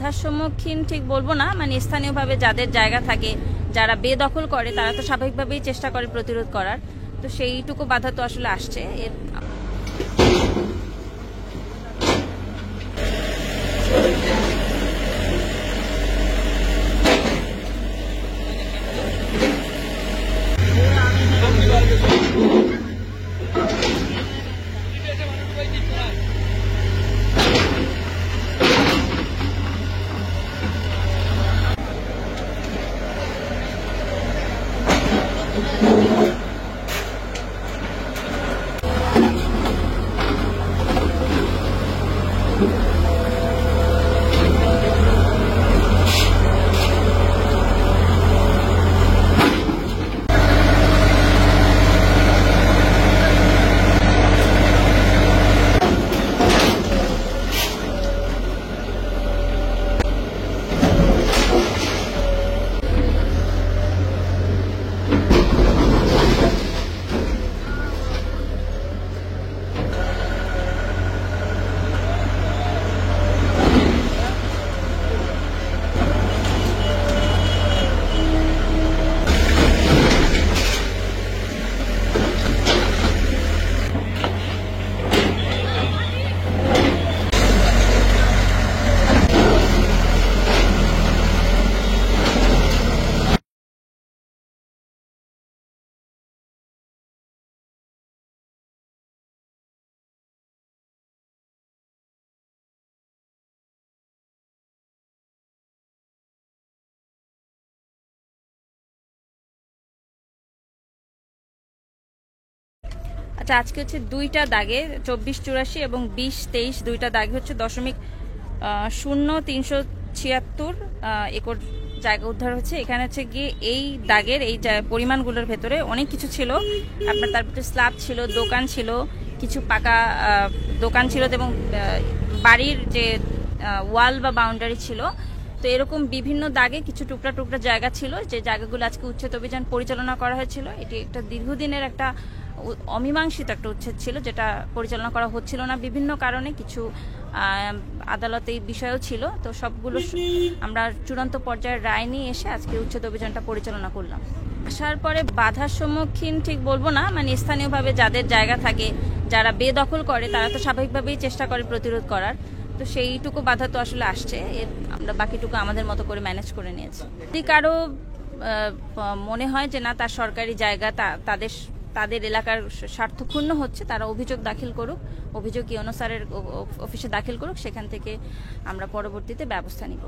বাধার সম্মুখীন ঠিক বলবো না, মানে স্থানীয়ভাবে যাদের জায়গা থাকে, যারা বেদখল করে, তারা তো স্বাভাবিকভাবেই চেষ্টা করে প্রতিরোধ করার। তো সেইটুকু বাধা তো আসলে আসছে। আচ্ছা, আজকে হচ্ছে দুইটা দাগে 2484 এবং 2023 দুইটা দাগে হচ্ছে 0.0376 একর জায়গা উদ্ধার হচ্ছে। এখানে হচ্ছে গিয়ে এই দাগের এই পরিমাণগুলোর ভেতরে অনেক কিছু ছিল। আপনার তার ভিতরে স্ল্যাব ছিল, দোকান ছিল, কিছু পাকা দোকান ছিল এবং বাড়ির যে ওয়াল বা বাউন্ডারি ছিল। তো এরকম বিভিন্ন দাগে কিছু টুকরা টুকরা জায়গা ছিল, যে জায়গাগুলো আজকে উচ্ছেদ অভিযান পরিচালনা করা হয়েছিল। এটি একটা দীর্ঘদিনের একটা অমীমাংসিত একটা উচ্ছেদ ছিল, যেটা পরিচালনা করা হচ্ছিল না বিভিন্ন কারণে। কিছু আদালতে এই বিষয়ও ছিল। তো সবগুলো আমরা চূড়ান্ত পর্যায়ের রায় নিয়ে এসে আজকে উচ্ছেদ অভিযানটা পরিচালনা করলাম। আসার পরে বাধার সম্মুখীন ঠিক বলবো না, মানে স্থানীয়ভাবে যাদের জায়গা থাকে, যারা বেদখল করে, তারা তো স্বাভাবিকভাবেই চেষ্টা করে প্রতিরোধ করার। তো সেইটুকু বাধা তো আসলে আসছে। আমরা বাকিটুকু আমাদের মতো করে ম্যানেজ করে নিয়েছি। যদি কারো মনে হয় যে না, তার সরকারি জায়গা তাদের এলাকার স্বার্থ ক্ষুণ্ণ হচ্ছে, তারা অভিযোগ দাখিল করুক, অভিযোগ ইউনো স্যারের অফিসে দাখিল করুক, সেখান থেকে আমরা পরবর্তীতে ব্যবস্থা নিব।